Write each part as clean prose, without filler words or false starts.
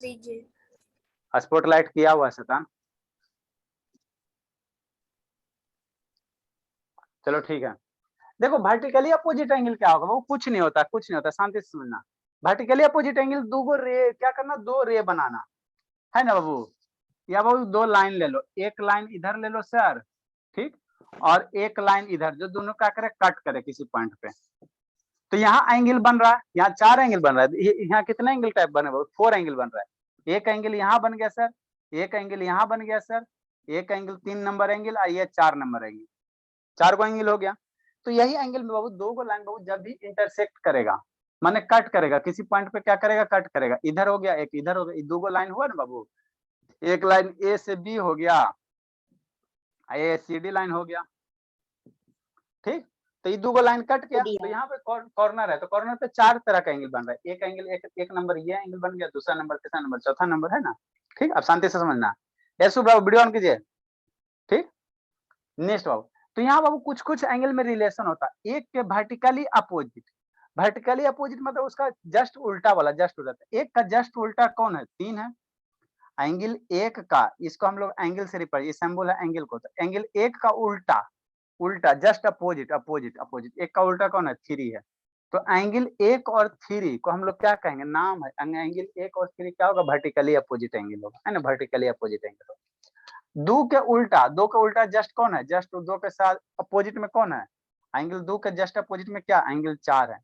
दीजिए। स्पॉटलाइट किया हुआ है शैतान। चलो ठीक है। देखो वर्टिकली अपोजिट एंगल क्या होगा, वो कुछ नहीं होता, कुछ नहीं होता, शांति से समझना। वर्टिकली अपोजिट एंगल दो गो रे क्या करना, दो रे बनाना है ना बाबू। या बाबू दो लाइन ले लो, एक लाइन इधर ले लो सर, ठीक, और एक लाइन इधर, जो दोनों क्या करे कट करे किसी पॉइंट पे। तो यहाँ एंगल बन रहा है, यहाँ 4 एंगल बन रहा है, यहाँ कितने एंगल टाइप बने बाबू, 4 एंगल बन रहा है। एक एंगल यहाँ बन गया सर, एक एंगल यहाँ बन गया सर, एक एंगल 3 नंबर एंगल, और ये 4 नंबर एंगल, 4 को एंगल हो गया। तो यही एंगल में बाबू दो को लाइन बाबू जब भी इंटरसेक्ट करेगा, माने कट करेगा किसी पॉइंट पे, क्या करेगा कट करेगा, इधर हो गया एक इधर हो गया, दो को लाइन हुआ ना बाबू, एक लाइन ए से बी हो गया, ए सी डी लाइन हो गया, ठीक। तो ये दो को लाइन कट गया, तो यहाँ पे कॉर्नर है, तो कॉर्नर पे 4 तरह का एंगल बन रहा है। एक एंगल एक नंबर ये एंगल बन गया, दूसरा नंबर, तीसरा नंबर, चौथा नंबर, है ना। ठीक, अब शांति से समझना। ऐसु बाबू वीडियो ऑन कीजिए, ठीक। नेक्स्ट बाबू, तो यहाँ बाबू कुछ कुछ एंगल में रिलेशन होता है। एक के वर्टिकली अपोजिट, वर्टिकली अपोजिट मतलब उसका जस्ट उल्टा वाला, जस्ट उल्टा। एक का जस्ट उल्टा कौन है, 3 है। एंगल एक का, इसको हम लोग एंगल से रिप्रेजेंट, ये सिंबल है एंगल को, तो एंगल एक का उल्टा, उल्टा जस्ट अपोजिट, अपोजिट अपोजिट, एक का उल्टा कौन है, 3 है। तो एंगल एक और 3 को हम लोग क्या कहेंगे, नाम है एंगल एक और 3 क्या होगा, वर्टिकली अपोजिट एंगल होगा, है ना, वर्टिकली अपोजिट एंगल होगा। दो के उल्टा, दो के उल्टा जस्ट कौन है, जस्ट दो के साथ अपोजिट में कौन है, एंगल दो के जस्ट अपोजिट में क्या, एंगल 4 है।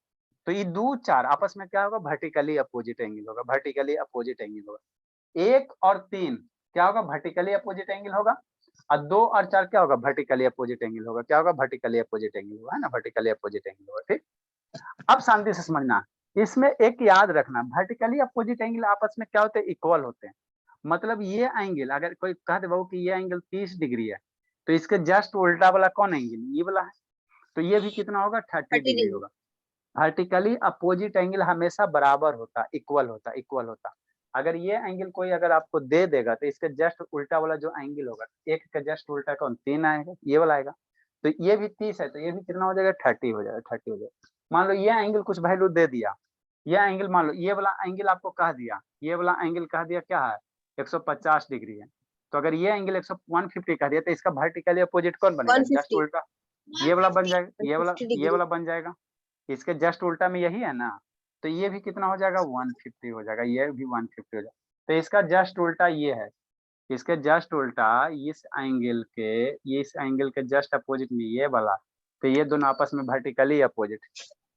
तो ये 2 4 आपस में क्या होगा, वर्टिकली अपोजिट एंगल होगा, वर्टिकली अपोजिट एंगल होगा। 1 और 3 क्या होगा, वर्टिकली अपोजिट एंगल होगा, और 2 और 4 क्या होगा, वर्टिकली अपोजिट एंगल होगा, क्या होगा, वर्टिकली अपोजिट एंगल होगा, है ना, वर्टिकली अपोजिट एंगल होगा, ठीक। अब शांति से समझना, इसमें एक याद रखना, वर्टिकली अपोजिट एंगल आपस में क्या होते हैं, इक्वल होते हैं। मतलब ये एंगल अगर कोई कह दे बाबू कि ये एंगल 30 डिग्री है, तो इसके जस्ट उल्टा वाला कौन एंगल, ये वाला है, तो ये भी कितना होगा, 30 डिग्री होगा। वर्टिकली अपोजिट एंगल हमेशा बराबर होता, इक्वल होता, इक्वल होता। अगर ये एंगल कोई अगर आपको दे देगा, तो इसके जस्ट उल्टा वाला जो एंगल होगा, एक का जस्ट उल्टा कौन, 3 आएगा, ये वाला आएगा। तो ये भी 30 है, तो ये भी कितना हो जाएगा, 30 हो जाएगा, 30 हो जाएगा। मान लो ये एंगल कुछ वैल्यू दे दिया, ये एंगल मान लो ये वाला एंगल आपको कह दिया, ये वाला एंगल कह दिया क्या है, 150 डिग्री है। तो अगर ये एंगल 150 कह दिया, तो इसका वर्टिकली अपोजिट कौन बनेगा, जस्ट उल्टा, ये वाला बन जाएगा, ये वाला बन जाएगा, इसके जस्ट उल्टा में यही है ना, तो ये भी कितना हो जाएगा, 150 हो जाएगा, ये भी 150 हो जाएगा। तो इसका जस्ट उल्टा ये है, इसके जस्ट उल्टा इस एंगल के जस्ट अपोजिट में ये वाला, तो ये दोनों आपस में वर्टिकली अपोजिट,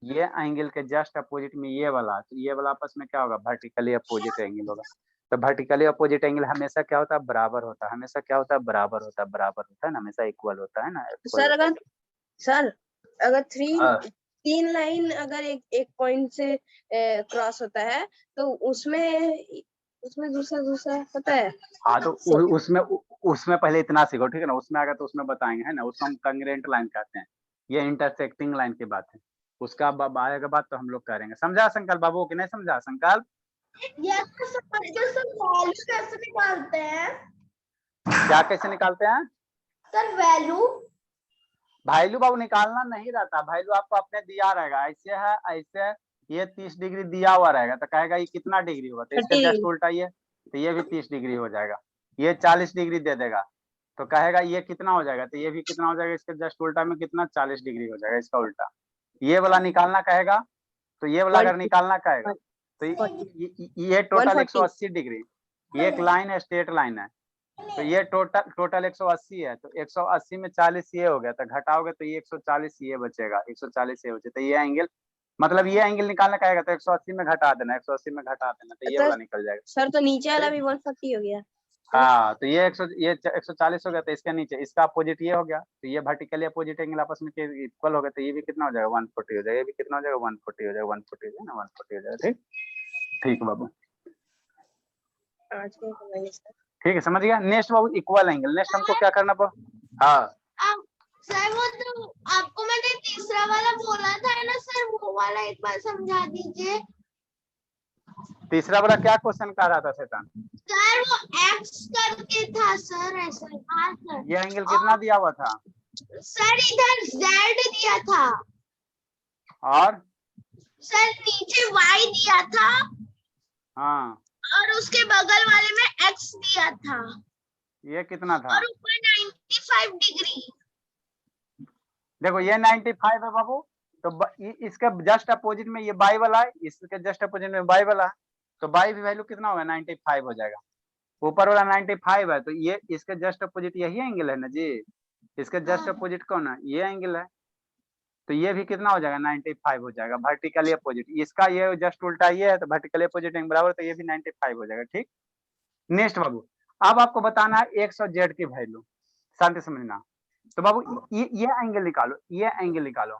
ये एंगल के जस्ट अपोजिट में ये वाला, तो ये वाला आपस में क्या होगा, वर्टिकली अपोजिट एंगल होगा। तो वर्टिकली अपोजिट एंगल हमेशा क्या होता है, बराबर होता है, हमेशा क्या होता है, बराबर होता है, बराबर होता है ना, हमेशा इक्वल होता है ना। सर अगर 3 लाइन अगर एक पॉइंट से क्रॉस होता है, तो उसमें दूसरा पता है। हाँ, तो उसमें पहले इतना सीखो, ठीक है ना, उसमें आएगा तो उसमें बताएंगे, है ना, उसको हम कंग्रेंट लाइन कहते हैं, ये इंटरसेक्टिंग लाइन की बात है। उसका आएगा बात तो हम लोग करेंगे। समझा संकल्प बाबू कि नहीं समझा संकल्प? कैसे निकालते हैं, क्या कैसे निकालते हैं सर, वैल्यू? वैल्यू बाबू निकालना नहीं रहता, वैल्यू आपको अपने दिया रहेगा, ऐसे है ऐसे है, ये 30 डिग्री दिया हुआ रहेगा, तो कहेगा ये कितना डिग्री होगा, तो इसका जस्ट उल्टा ये, तो ये भी 30 डिग्री हो जाएगा। ये 40 डिग्री दे देगा, तो कहेगा ये कितना हो जाएगा, तो ये भी कितना हो जाएगा, इसके जस्ट उल्टा में कितना, 40 डिग्री हो जाएगा, इसका उल्टा। ये वाला निकालना कहेगा, तो ये वाला अगर निकालना कहेगा, तो ये टोटल 180 डिग्री, ये एक लाइन है, स्ट्रेट लाइन है, तो ये टोटल 180 है, तो 180 में 40 ये हो गया, तो घटाओगे तो ये 140 ये बचेगा, 140 ये बचे, तो ये एंगल, मतलब ये एंगल निकालना कहेगा, तो 180 में घटा देना, 180 में घटा देना, तो ये वाला निकल जाएगा। सर तो नीचे वाला भी 140 हो गया। हाँ, तो ये 140 हो गया, तो इसके नीचे इसका अपोजिट ये हो गया, तो ये वर्टिकली अपोजिट एंगल आपस में इक्वल हो गया, तो ये भी कितना हो जाएगा, 140 हो जाएगा, ये भी कितना हो जाएगा, 140 हो जाएगा, 140 हो जाएगा ना, 140 हो जाएगा, ठीक। ठीक बाबू, ठीक है, समझ गया। नेक्स्ट बाबू इक्वल एंगल, नेक्स्ट हमको क्या करना पड़ा, हाँ सर वो तो आपको मैंने तीसरा वाला बोला था ना सर, वो वाला एक बार समझा दीजिए। तीसरा वाला क्या क्वेश्चन कह रहा था शैतान? सर वो एक्स करके था सर, ऐसा। हाँ सर, ये एंगल कितना दिया हुआ था सर? इधर जेड दिया था, और सर नीचे वाई दिया था, हाँ, और उसके बगल वाले में x दिया था ये कितना था? और ऊपर 95 डिग्री। देखो ये 95 है बाबू, तो इसके जस्ट अपोजिट में ये बाई वाला है, इसके जस्ट अपोजिट में बाई वाला है, तो बाई भी वैल्यू कितना होगा? 95 हो जाएगा। ऊपर वाला 95 है, तो ये इसके जस्ट अपोजिट यही एंगल है ना जी, इसके जस्ट अपोजिट कौन है? ये एंगल है, तो ये भी कितना हो जाएगा? 95 हो जाएगा, वर्टिकली अपोजिट। इसका ये जस्ट उल्टा ये है, तो वर्टिकली अपोजिट एंगल बराबर, तो ये भी 95 हो जाएगा। ठीक, नेक्स्ट बाबू, अब आपको बताना है एक्स और जेड की वैल्यू, शांति समझना। तो बाबू ये एंगल निकालो, ये एंगल निकालो,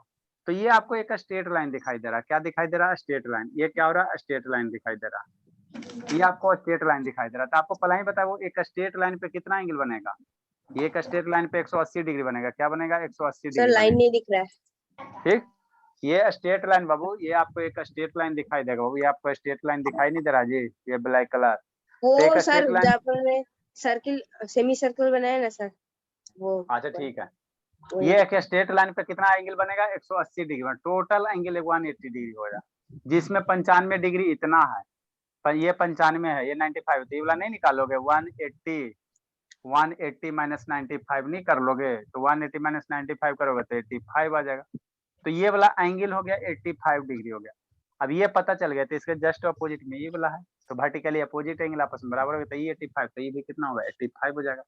तो ये आपको एक स्ट्रेट लाइन दिखाई दे रहा है। क्या दिखाई दे रहा है? Straight line. ये क्या हो रहा है? स्ट्रेट लाइन दिखाई दे रहा है। ये आपको स्ट्रेट लाइन दिखाई दे रहा है, तो आपको पहले ही बताया वो एक स्ट्रेट लाइन पे कितना एंगल बनेगा? ये एक स्ट्रेट लाइन पे 180 डिग्री बनेगा। क्या बनेगा? 180 सर डिग्री लाइन नहीं दिख रहा है। ठीक, ये स्ट्रेट लाइन बाबू, ये आपको एक स्ट्रेट लाइन दिखाई देगा बाबू। ये आपको स्ट्रेट लाइन दिखाई नहीं दे रहा जी, ये ब्लैक कलर। वो तो एक सर स्ट्रेट लाइन, जहाँ पर मैं सर्किल सेमी सर्कल बनाया ना सर, वो अच्छा ठीक है। वो ये एक स्ट्रेट लाइन पे कितना एंगल बनेगा? 180 डिग्री में। टोटल एंगल 180 डिग्री होगा, जिसमें 95 डिग्री इतना है, पर ये 95 है, ये 95, तो ये वाला नहीं निकालोगे? 180 माइनस 95 नहीं कर लोगे? तो 180 माइनस 95 करोगे तो 85 आ जाएगा। तो ये वाला एंगल हो गया 85 डिग्री हो गया। अब ये पता चल गया, तो इसके जस्ट अपोजिट में ये वाला है, तो वर्टिकली अपोजिट एंगल आपस में बराबर हो गया, तो ये 85, तो ये भी कितना होगा? 85 हो जाएगा।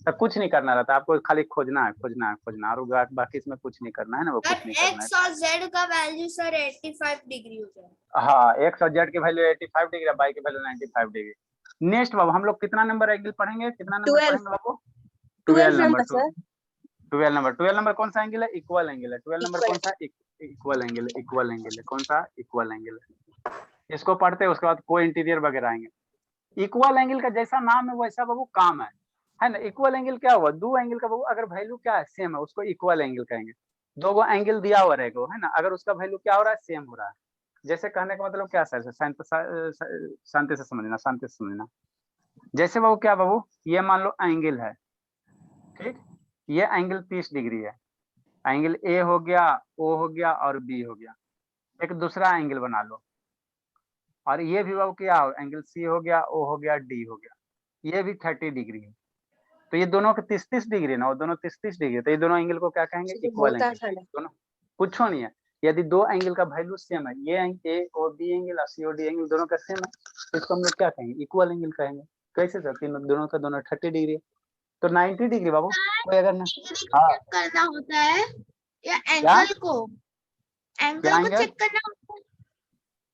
तो कुछ नहीं करना रहता आपको, खाली खोजना है, खोजना है, खोजना है, और बाकी इसमें कुछ नहीं करना है ना, वो कुछ नहीं करना है। x और z का वैल्यू सर 85 डिग्री हो जाएगा। हाँ, एक्स और जेड की वैल्यू 85 डिग्री है, बाई की वैल्यू 95 डिग्री। नेक्स्ट बाबू हम लोग कितना नंबर एंगल पढ़ेंगे? कितना नंबर 12 पढ़ेंगे बाबू? 12 नंबर नंबर सर। 12 नंबर कौन सा एंगल है? इक्वल एंगल है। 12 नंबर Equal कौन सा? इक्वल एंगल है। इक्वल एंगल है, कौन सा? इक्वल एंगल है। इसको पढ़ते हैं, उसके बाद को इंटीरियर वगैरह आएंगे। इक्वल एंगल का जैसा नाम है वैसा बाबू काम है ना। इक्वल एंगल क्या हुआ? दो एंगल का बाबू अगर वैल्यू क्या है? सेम है, उसको इक्वल एंगल कहेंगे। दो गो एंगल दिया हुआ रहेगा, है ना, अगर उसका वैल्यू क्या हो रहा है? सेम हो रहा है। जैसे कहने का मतलब क्या सर? शांति से समझना, शांति से समझना। जैसे बाबू क्या बाबू, ये मान लो एंगल है, ठीक, ये एंगल 30 डिग्री है। एंगल ए हो गया, ओ हो गया और बी हो गया। एक दूसरा एंगल बना लो, और ये भी बाबू क्या हो? एंगल सी हो गया, ओ हो गया, डी हो गया। ये भी 30 डिग्री है, तो ये दोनों के 30-30 डिग्री ना, वो दोनों 30-30 डिग्री, तो ये दोनों एंगल को क्या कहेंगे? तो इक्वल बहुत एंगल। आसान है। दोनों कुछ नहीं है। यदि दो एंगल का वैल्यू सेम है, ये ए और बी एंगल और सी और डी एंगल दोनों का सेम है, तो इसको हम लोग क्या कहेंगे? इक्वल एंगल कहेंगे। कैसे सर? तीनों दोनों का दोनों 30 डिग्री है, तो 90 डिग्री बाबू। कोई अगर ना, डिग्री को हाँ चेक करना होता है या क्या एंगल को? क्या एंगल को एंगल? चेक करना होता है।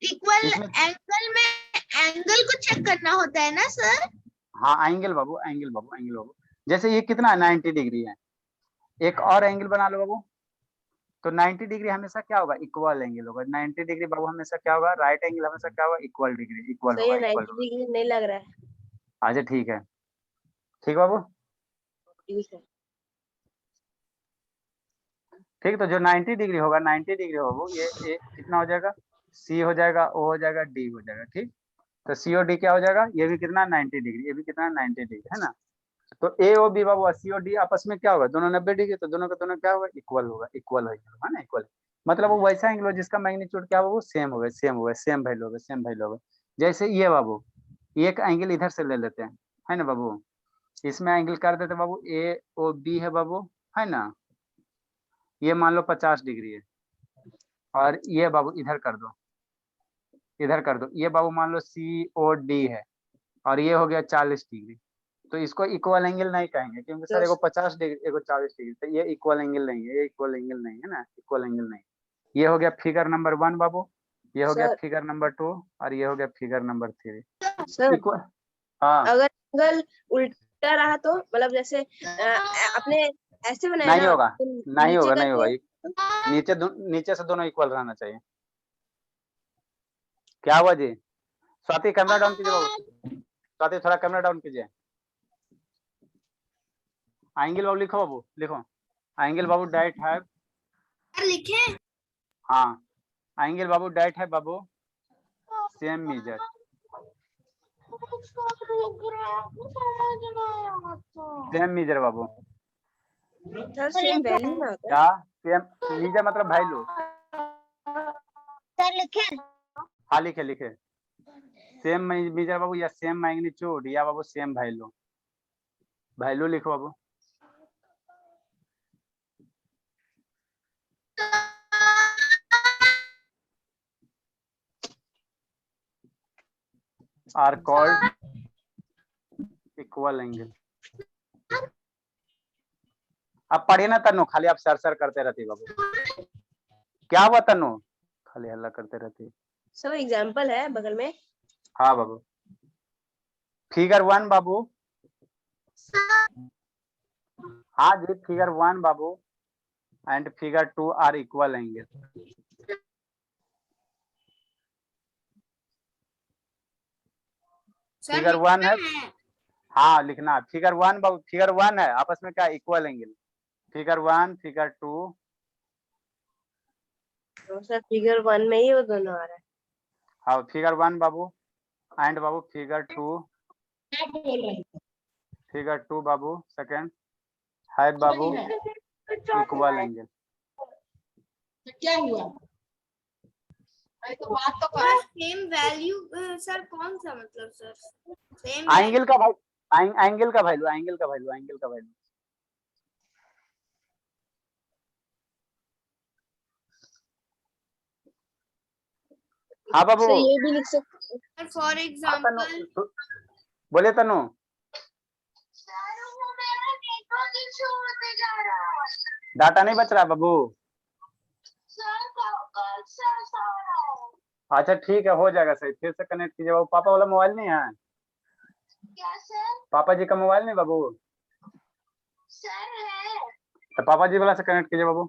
इक्वल इसमें एंगल में एंगल को चेक करना होता है ना सर? हाँ, एंगल बाबू, एंगल बाबू, एंगल बाबू। जैसे ये कितना है? 90 डिग्री है। एक और एंगल बना लो बाबू, तो 90 डिग्री हमेशा क्या होगा? इक्वल एंगल होगा। 90 डिग्री बाबू हमेशा क्या होगा? राइट एंगल हमेशा क्या होगा? इक्वल डिग्री, इक्वल सर होगा, ये इक्वल 90 होगा। डिग्री नहीं लग रहा है। अच्छा ठीक है, ठीक बाबू, ठीक है। ठीक। तो जो 90 डिग्री होगा, 90 डिग्री होगा ये कितना हो जाएगा? सी हो जाएगा, ओ हो जाएगा, डी हो जाएगा। ठीक, तो सी और डी क्या हो जाएगा? ये भी कितना? 90 डिग्री, ये भी कितना? 90 डिग्री, है ना। तो ए और बी बाबू, सी और डी आपस में क्या होगा? दोनों 90 डिग्री, तो दोनों का दोनों क्या होगा? इक्वल होगा, इक्वल होगा, है ना, इक्वल। मतलब वो वैसा एंगल हो जिसका मैग्नीट्यूड क्या होगा? सेम होगा, सेम होगा, सेम वैल्यू होगा, सेम वैल्यू होगा। जैसे ये बाबू, एक एंगल इधर से ले लेते हैं, है ना बाबू, इसमें एंगल कर देते हैं बाबू, ए ओ बी है बाबू, है ना। ये मान लो 50 डिग्री है, और ये बाबू इधर कर दो, इधर कर दो। ये बाबू मान लो सी ओ डी है, और ये हो गया 40 डिग्री। तो इसको इक्वल एंगल नहीं कहेंगे, क्योंकि सर एगो 50 डिग्री एगो 40 डिग्री, तो ये इक्वल एंगल नहीं है, ये इक्वल एंगल नहीं है ना, इक्वल एंगल नहीं। ये हो गया फिगर नंबर 1 बाबू, ये हो गया सर फिगर नंबर 2, और ये हो गया फिगर नंबर 3। सर इक्वल, हाँ, अगर एंगल उल्टा रहा तो मतलब जैसे अपने ऐसे बनाया नहीं ना होगा, तो नहीं नीचे होगा, नहीं होगा। करके नीचे नीचे से दोनों इक्वल रहना चाहिए। क्या हुआ जी? स्वाति कैमरा डाउन कीजिए बाबू, स्वाति थोड़ा कैमरा डाउन कीजिए। एंगल बाबू लिखो, बाबू लिखो, एंगल बाबू डाइट है, लिखे हाँ, एंगल बाबू डाइट है बाबू, सेम मीजर। सेम मीजर बाबू, सर सेम वैल्यू ना होता है। क्या? सेम मीजर मतलब वैल्यू। सर लिखे हाँ लिखे लिखे। सेम मेजर बाबू या सेम मैग्नीट्यूड या बाबू सेम वैल्यू, वैल्यू लिखो बाबू। Are called equal angle. अब पढ़िए ना तन्नू, खाली आप सर करते रहती बाबू। क्या हुआ तन्नू, खाली हल्ला करते रहती। सब एग्जांपल है बगल में। हाँ बाबू, फिगर 1 बाबू। हाँ जी, फिगर 1 बाबू and figure 2 are equal angle. Figure 1 है, हाँ लिखना। फिगर 1 बाबू, फिगर 1 है, आपस में क्या equal angle. Figure 1 figure 2। Sir figure 1 में ही वो दोनों आ रहा है। हाँ फिगर 1 बाबू and Babu figure 2, figure 2 Babu second है बाबू इक्वल एंगल। क्या हुआ? तो बात तो कर। सेम वैल्यू सर, कौन सा मतलब सर? सेम एंगल का भाई, एंगल का वैल्यू, एंगल का वैल्यू, एंगल का वैल्यू। हाँ बाबू, सर ये भी लिख सकते हैं। For example. बोले तनु। सर वो मेरा नेटवर्क इशू होते जा रहा है। डाटा नहीं बच रहा बाबू। सर कल से ऐसा हो रहा है। अच्छा ठीक है, हो जाएगा सही, फिर से कनेक्ट कीजिए बाबू। पापा वाला मोबाइल नहीं है? क्या सर? पापा जी का मोबाइल नहीं बाबू? सर है। तो पापा जी वाला से कनेक्ट कीजिए बाबू।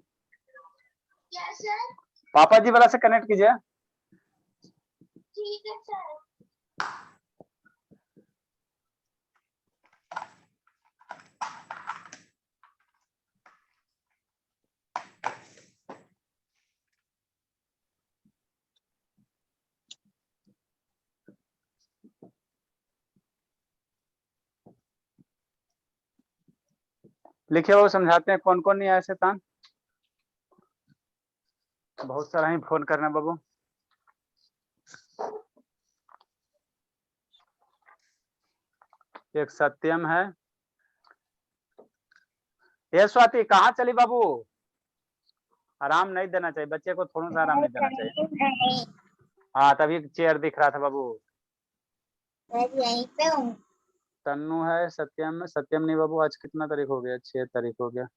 क्या सर? पापा जी वाला से कनेक्ट कीजिए। ठीक है सर। लिखिए बाबू, समझाते हैं कौन कौन नहीं आया शैतान। बहुत सारा ही फोन करना बाबू। एक सत्यम है। ये स्वाति कहाँ चली बाबू? आराम नहीं देना चाहिए बच्चे को, थोड़ा सा आराम नहीं देना चाहिए। हाँ तभी चेयर दिख रहा था बाबू। यहीं पे हूँ। तन्नू है, सत्यम, सत्यम नहीं बाबू। आज कितना तारीख हो गया? 6 तारीख हो गया।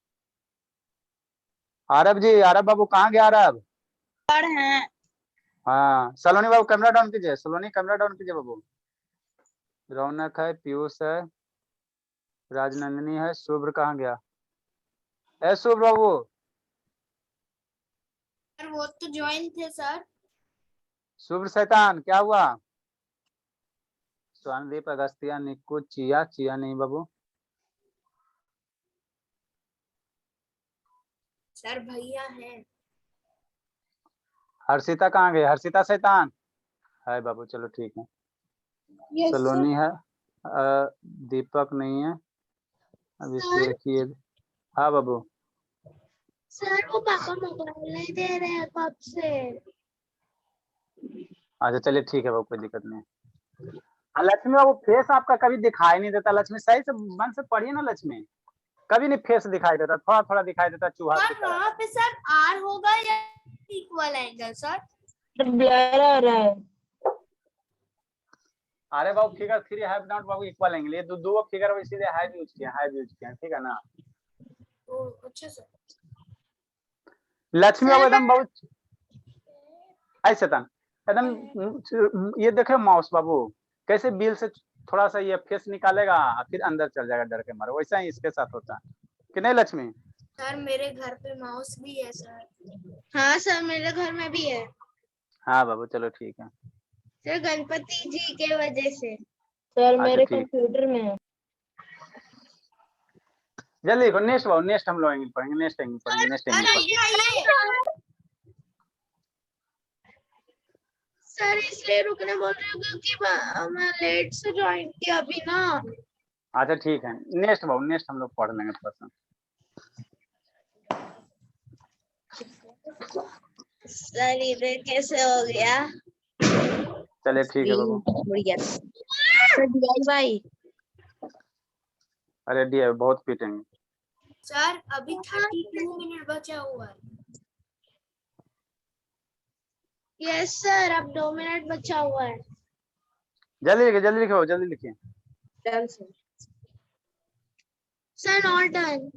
आरब जी, आरब बाबू कहाँ गया आरब? हैं। हाँ सलोनी बाबू कैमरा डाउन कीजिए, सलोनी कैमरा डाउन कीजिए बाबू। रौनक है, पीयूष है, राजनंदिनी है, शुभ्र कहाँ गया? ए शुभ्र बाबू। सर वो तो ज्वाइन थे सर। शुभ्र शैतान क्या हुआ? स्वानदीप, अगस्तिया, निक्कू, चिया, चिया नहीं बाबू। सर भैया हैं। हर्षिता कहाँ गई? हर्षिता शैतान है बाबू, चलो ठीक है। यस सलोनी है, दीपक नहीं है, अभिषेक ये। हाँ बाबू। सर वो पापा मोबाइल नहीं दे रहे हैं कब से। अच्छा चलिए ठीक है बाबू, कोई दिक्कत नहीं। लक्ष्मी बाबू फेस आपका कभी दिखाई नहीं देता। लक्ष्मी सही से मन से पढ़िए ना लक्ष्मी, कभी नहीं फेस दिखाई देता, थोड़ा थोड़ा दिखाई देता चूहा की तरह। वहाँ पे सर आर होगा या इक्वल एंगल सर? ब्लर आ रहा है। अरे बाबू फिगर 3 हैव नॉट बाबू इक्वल एंगल, ये दो फिगर इसीलिए हैव यूज किया, हैव यूज किया, ठीक है ना। ओ अच्छा सर। लक्ष्मी बाबू सर एकदम बहुत ऐसे था एकदम। ये देखे माउस बाबू कैसे बिल से थोड़ा सा ये फेस निकालेगा फिर अंदर चल जाएगा डर के मारे, वैसा ही इसके साथ होता है कि नहीं लक्ष्मी? सर मेरे घर पे माउस भी है सर। हाँ सर मेरे घर में भी है। हाँ बाबू चलो ठीक है। सर गणपति जी के वजह से। सर अच्छा मेरे ठीक, कंप्यूटर में है। जल्दी देखो नेक्स्ट बाबू, नेक्स्ट हम लोग एंगल पढ़ेंगे, नेक्स्ट एंगल पढ़ेंगे, नेक्स्ट एंगल पढ़ेंगे। सर इसलिए रुकने बोल रही हूँ क्योंकि मैं लेट से ज्वाइन किया अभी ना। अच्छा ठीक है, नेक्स्ट बाबू, नेक्स्ट हम लोग पढ़ लेंगे थोड़ा सा। सर इधर कैसे हो गया? चलिए ठीक है बाबू। बढ़िया। Sir divide by. अरे डी बहुत पीटेंगे सर अभी 32 मिनट बचा हुआ है। यस सर, अब 2 मिनट बचा हुआ है। जल्दी लिखिए जल्दी लिखिए जल्दी लिखिए। Done sir. Sir not done.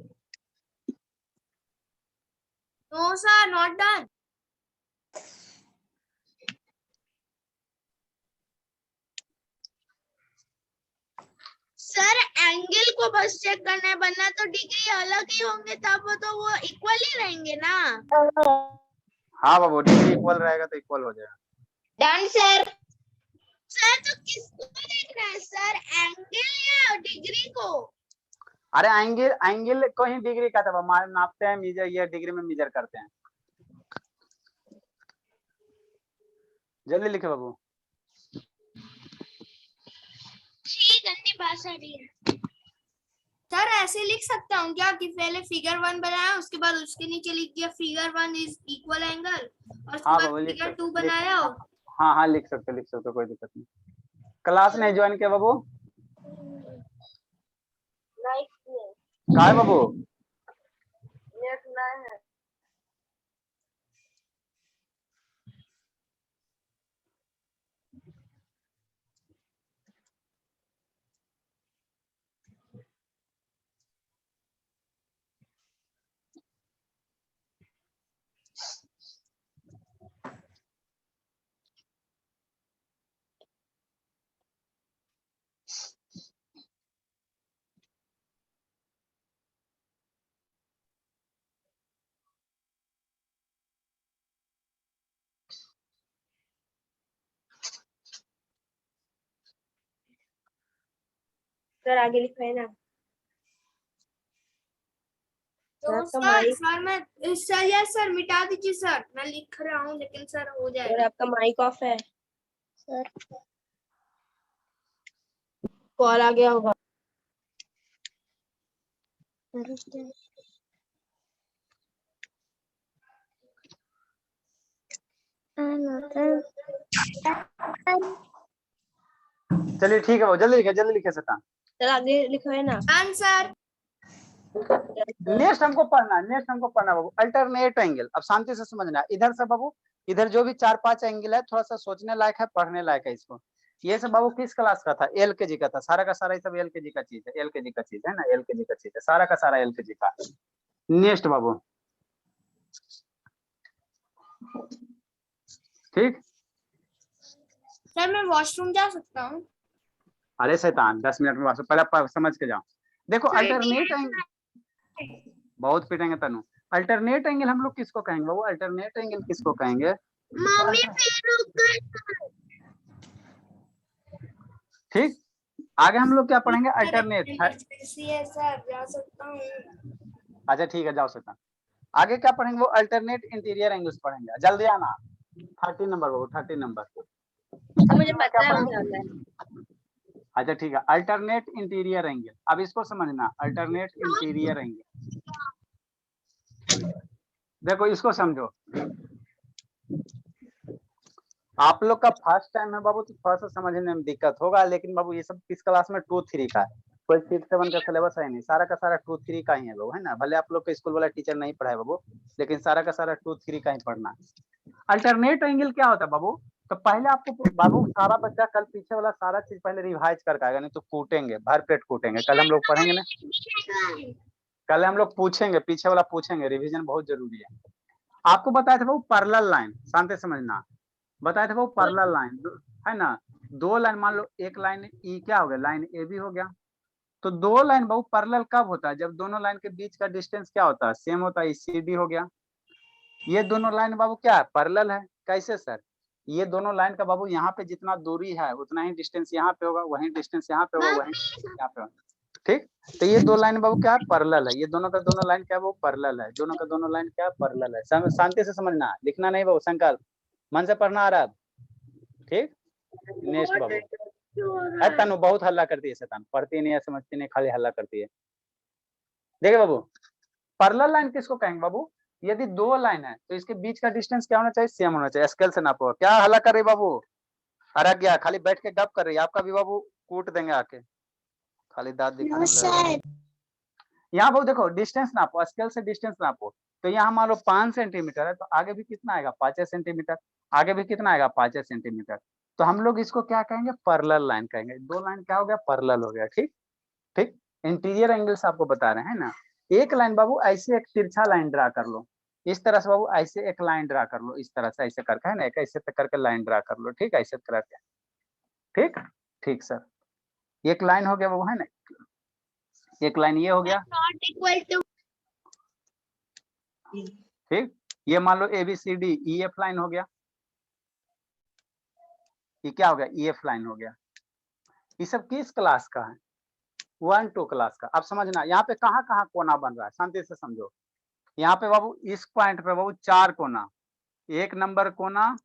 No sir not done. Sir angle को बस चेक करना है, वरना तो डिग्री अलग ही होंगे, तब तो वो इक्वल ही रहेंगे ना। हाँ बाबू डिग्री इक्वल रहेगा तो इक्वल हो जाएगा। Done sir. सर तो किसको देख रहे हैं सर, एंगल या डिग्री को? अरे एंगल एंगल को ही डिग्री का था, नापते हैं मीजर, ये डिग्री में मीजर करते हैं। जल्दी लिखे बाबू। गंदी भाषा दी है सर। ऐसे लिख सकता हूँ क्या कि पहले फिगर 1 बनाया, उसके बाद उसके नीचे लिख दिया फिगर 1 इज इक्वल एंगल, और उसके हाँ बाद बाबू लिख फिगर सकते 2 बनाया। हाँ हाँ लिख सकते कोई दिक्कत नहीं। क्लास नहीं ज्वाइन किया बाबू? का है बाबू? सर आगे लिखा है ना। तो सर मैं सर यस सर मिटा दीजिए सर, मैं लिख रहा हूँ लेकिन सर हो सर जाएगा। आपका माइक ऑफ है सर। कॉल आ गया होगा। चलिए ठीक है बाबू जल्दी लिखे शैतान। सर आगे लिखा है ना। आंसर नेक्स्ट हमको पढ़ना बाबू अल्टरनेट एंगल। अब शांति से समझना इधर से बाबू, इधर जो भी 4-5 एंगल है थोड़ा सा सोचने लायक है, पढ़ने लायक है इसको। ये सब बाबू किस क्लास का था? एलकेजी का था, सारा का सारा ये सब एलकेजी का चीज है, एलकेजी का चीज है ना, एलकेजी का चीज है, सारा का सारा एलकेजी का। नेक्स्ट बाबू ठीक। सर मैं वॉशरूम जा सकता हूँ? अरे शैतान 10 मिनट में वापस, पहले समझ के जाओ। देखो अल्टरनेट एंगल बहुत पिटेंगे तनु। अल्टरनेट एंगल हम लोग किसको कहेंगे बाबू? अल्टरनेट एंगल किसको कहेंगे? ठीक। आगे हम लोग क्या पढ़ेंगे? अल्टरनेट। सर जा सकता हूँ। अच्छा ठीक है जाओ शैतान। आगे क्या पढ़ेंगे? वो अल्टरनेट इंटीरियर एंगल्स पढ़ेंगे। जल्दी आना। 30 नंबर बाबू 30 नंबर। मुझे पता है क्या होता है। अच्छा ठीक है अल्टरनेट इंटीरियर एंगल। अब इसको समझना अल्टरनेट इंटीरियर एंगल। देखो इसको समझो। आप लोग का फर्स्ट टाइम है बाबू तो थोड़ा सा समझने में दिक्कत होगा, लेकिन बाबू ये सब किस क्लास में 2-3 का है, कोई 6-7 का सिलेबस है नहीं, सारा का सारा 2-3 का ही है बाबू, है ना। भले आप लोग के स्कूल वाला टीचर नहीं पढ़ाए बाबू, लेकिन सारा का सारा 2-3 का ही पढ़ना है। अल्टरनेट एंगल क्या होता है बाबू? तो पहले आपको बाबू सारा बच्चा कल पीछे वाला सारा चीज पहले रिवाइज करके आएगा, नहीं तो कूटेंगे, भर पेट कूटेंगे। कल हम लोग पढ़ेंगे ना, कल हम लोग पूछेंगे, पीछे वाला पूछेंगे, रिवीजन बहुत जरूरी है। आपको बताया था बाबू पैरेलल लाइन, शांति समझना। बताया था बाबू पैरेलल लाइन है ना, 2 लाइन मान लो, एक लाइन ई क्या हो गया, लाइन ए बी हो गया। तो 2 लाइन बाबू पैरेलल कब होता है? जब दोनों लाइन के बीच का डिस्टेंस क्या होता है? सेम होता है, सी डी हो गया। ये दोनों लाइन बाबू क्या है? पैरेलल है। कैसे सर? ये दोनों लाइन का बाबू यहाँ पे जितना दूरी है उतना ही डिस्टेंस यहाँ पे होगा, वही डिस्टेंस यहाँ पे होगा, वही यहाँ पे होगा। ठीक। तो ये 2 लाइन बाबू क्या है? पैरेलल है। ये दोनों का दोनों लाइन क्या है? वो पैरेलल है। दोनों का दोनों लाइन क्या है? पैरेलल है। शांति से समझना, लिखना नहीं बाबू, संकल्प मन से पढ़ना आ रहा है। ठीक। नेक्स्ट बाबू है तनु बहुत हल्ला करती है शैतान, पढ़ती नहीं है, समझती नहीं, खाली हल्ला करती है। देखिए बाबू पैरेलल लाइन किसको कहेंगे बाबू? यदि 2 लाइन है तो इसके बीच का डिस्टेंस क्या होना चाहिए? सेम होना चाहिए। स्केल से नापो। क्या हल्ला कर रही बाबू? अरे क्या खाली बैठ के गप कर रही है, आपका भी बाबू कूट देंगे आके, खाली दांत दिखाने में लगा रहा है। यहाँ बाबू देखो डिस्टेंस नापो, स्केल से डिस्टेंस नापो, तो यहाँ मान लो 5 सेंटीमीटर है, तो आगे भी कितना आएगा 5 सेंटीमीटर, आगे भी कितना आएगा 5 सेंटीमीटर। तो हम लोग इसको क्या कहेंगे, पैरेलल लाइन कहेंगे। दो लाइन क्या हो गया, पैरेलल हो गया। ठीक ठीक, इंटीरियर एंगल्स आपको बता रहे हैं ना। एक लाइन बाबू ऐसे एक तिरछा लाइन ड्रा कर लो, इस तरह से बाबू ऐसे एक लाइन ड्रा कर लो, इस तरह से ऐसे करके, है ना, एक ऐसे करके लाइन ड्रा कर लो। ठीक, ऐसे करके। ठीक ठीक सर, एक लाइन हो गया बाबू, है ना, एक लाइन ये हो गया। नॉट इक्वल टू, ठीक, ये मान लो ABCD EF लाइन हो गया, ये क्या हो गया, EF लाइन हो गया। ये सब किस क्लास का है, 1 2 क्लास का। अब समझना यहाँ पे कहाँ कहाँ कोना बन रहा है, शांति से समझो। यहाँ पे बाबू इस पॉइंट पे बाबू 4 कोना, 1 नंबर कोना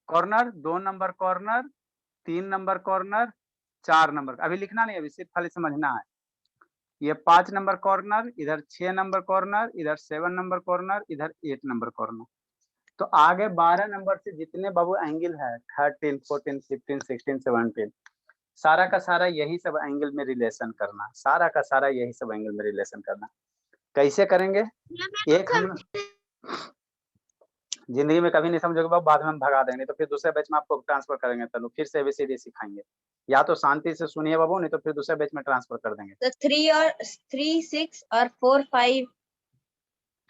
corner, 2 number corner, 3 number corner, 4 number. अभी लिखना नहीं, अभी सिर्फ खाली समझना है। ये 5 नंबर कॉर्नर, इधर 6 नंबर कॉर्नर, इधर 7 नंबर कॉर्नर, इधर 8 नंबर कॉर्नर। तो आगे 12 नंबर से जितने बाबू एंगल है, 13 14 15 16 17, सारा का सारा यही सब एंगल में रिलेशन करना, सारा का सारा यही सब एंगल में रिलेशन करना। कैसे करेंगे, एक हम जिंदगी में कभी नहीं समझोगे बाबू, बाद में हम भगा देंगे, तो फिर दूसरे बैच में आपको ट्रांसफर करेंगे, चलो फिर से ABCD सिखाएंगे। या तो शांति से सुनिए बाबू, नहीं तो फिर दूसरे बैच में ट्रांसफर कर देंगे। तो 3 6 और 4 5।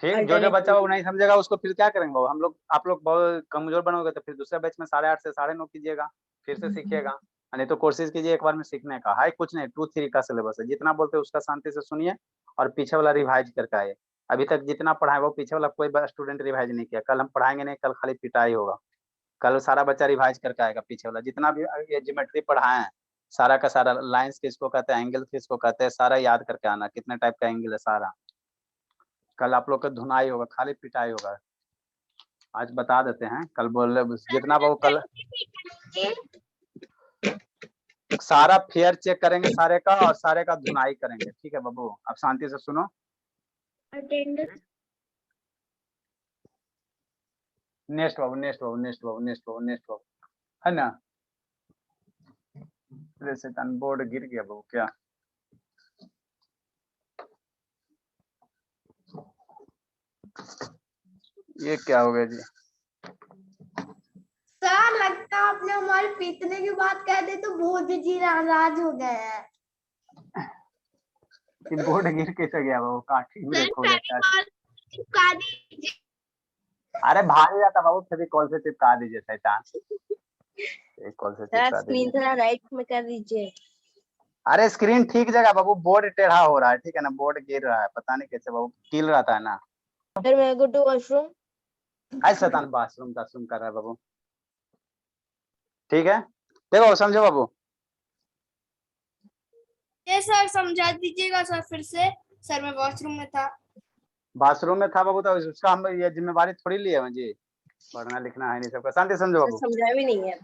ठीक, जो जो बच्चा वो नहीं समझेगा उसको फिर क्या करेंगे बाबू हम लोग, आप लोग बहुत कमजोर बनोगे तो फिर दूसरे बैच में 8:30 से 9:30 कीजिएगा, फिर से सीखिएगा। नहीं तो कोशिश कीजिए एक बार में सीखने का। हाई कुछ नहीं, 2 3 का सिलेबस है, जितना बोलते हैं उसका शांति से सुनिए और पीछे वाला रिवाइज करके आइए। अभी तक जितना पढ़ाए वो पीछे वाला कोई स्टूडेंट रिवाइज नहीं किया, कल हम पढ़ाएंगे नहीं, कल खाली पिटाई होगा। कल सारा बच्चा रिवाइज करके आएगा, पीछे वाला जितना भी ये ज्योमेट्री पढ़ाए हैं सारा का सारा, लाइंस किसको कहते हैं, एंगल किसको कहते हैं, सारा याद करके आना, कितने टाइप का एंगल है सारा। कल आप लोग का धुनाई होगा, खाली पिटाई होगा। आज बता देते हैं, कल बोल जितना वो कल सारा फेयर चेक करेंगे सारे का, और सारे का धुनाई करेंगे। ठीक है बाबू, अब शांति से सुनो। नेक्स्ट बाबू, नेक्स्ट बाबू, नेक्स्ट बाबू, नेक्स्ट बाबू, नेक्स्ट बाबू, है ना। शैतान बोर्ड गिर गया बाबू क्या, ये क्या हो गया जी। सर लगता है आपने हमारे पीटने की बात कह दी तो बहुत जी नाराज हो गए हैं। ये बोर्ड गिर कैसे गया बाबू, काठी ब्रेक हो गया। अरे भारी रहता बाबू, फिर कॉल से चिपका दीजिए शैतान, एक कॉल से चिपका स्क्रीन दीजिए। थोड़ा राइट में कर दीजिए। अरे स्क्रीन ठीक जगह बाबू, बोर्ड टेढ़ा हो रहा है, ठीक है ना, बोर्ड गिर रहा है, पता नहीं कैसे बाबू, कील रहता है ना। फिर मैं गो टू वॉशरूम। ऐसा शैतान बाथरूम कर रहा है बाबू। ठीक है, देखो समझो बाबू। ये सर समझा दीजिएगा सर फिर से। सर मैं वॉशरूम में था। बाथरूम में था बाबू, तो उसका हम ये जिम्मेवारी थोड़ी लिए हैं जी, पढ़ना लिखना है नहीं सबका, शांति समझो बाबू। समझा भी नहीं है।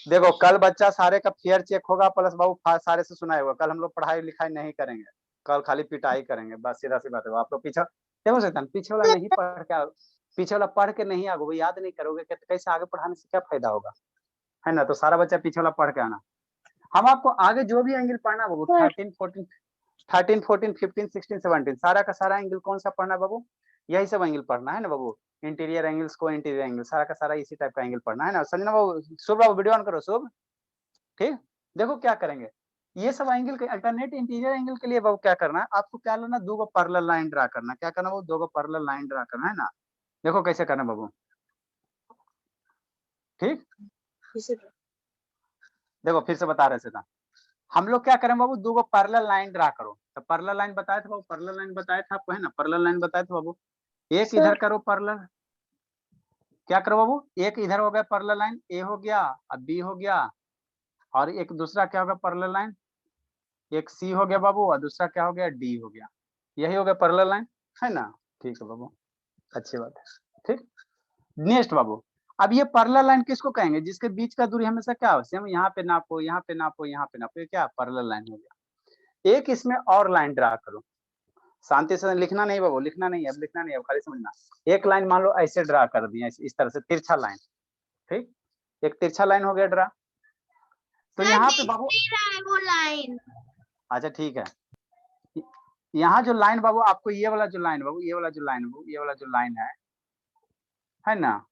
देखो कल बच्चा सारे का फेयर चेक होगा, प्लस बाबू सारे से सुनाया होगा। कल हम लोग पढ़ाई लिखाई नहीं करेंगे, कल खाली पिटाई करेंगे, बस सीधा सी बात है। आप लोग पीछे देखो शैतान, पीछे वाला नहीं पढ़ के, पीछे वाला पढ़ के नहीं आगे, वो याद नहीं करोगे कैसे आगे पढ़ाने से क्या फायदा होगा, है ना। तो सारा बच्चा पीछे वाला पढ़ के आना। हम आपको आगे जो भी एंगल पढ़ना बाबू, 13 14 15 16 17, सारा का सारा एंगल कौन सा पढ़ना है बाबू, यही सब एंगल पढ़ना है ना बाबू। इंटीरियर एंगल्स को इंटीरियर एंगल, सारा का सारा इसी टाइप का एंगल पढ़ना है ना, समझना बाबू। शुभ बाबू वीडियो ऑन करो शुभ। ठीक, देखो क्या करेंगे, ये सब एंगल के अल्टरनेट इंटीरियर एंगल के लिए बाबू क्या करना है, आपको क्या लेना, 2 पैरेलल लाइन ड्रा करना। क्या करना बाबू, 2 पैरेलल लाइन ड्रा करना है ना। देखो कैसे करना बाबू। ठीक, देखो फिर से बता रहे थे, हम लोग क्या करें बाबू, 2 पैरेलल लाइन ड्रा करो। तो पैरेलल लाइन बताया था बाबू, पैरेलल लाइन बताया था आपको, है ना, पैरेलल लाइन बताया था बाबू। एक इधर करो पैरेलल, क्या करो बाबू, एक इधर हो गया पैरेलल लाइन, ए हो गया, अब बी हो गया, और एक दूसरा क्या होगा पैरेलल लाइन, एक सी हो गया बाबू, और दूसरा क्या हो गया, डी हो गया। यही हो गया पैरेलल लाइन, है ना। ठीक है बाबू, अच्छी बात है। ठीक, नेक्स्ट बाबू, अब ये पैरेलल लाइन किसको कहेंगे, जिसके बीच का दूरी हमेशा क्या हो, सेम यहाँ पे नापो, यहाँ पे नापो, यहाँ पे नापो, ये क्या पैरेलल लाइन हो गया। एक इसमें और लाइन ड्रा करो, शांति से लिखना नहीं बाबू, लिखना नहीं है, अब लिखना नहीं है, खाली समझना। एक लाइन मान लो ऐसे ड्रा कर दिया, इस तरह से तिरछा लाइन। ठीक, एक तिरछा लाइन हो गया ड्रा। तो यहाँ पे बाबू वो लाइन, अच्छा ठीक है, यहाँ जो लाइन बाबू आपको ये वाला जो लाइन बाबू, ये वाला जो लाइन बाबू, ये वाला जो लाइन है ना,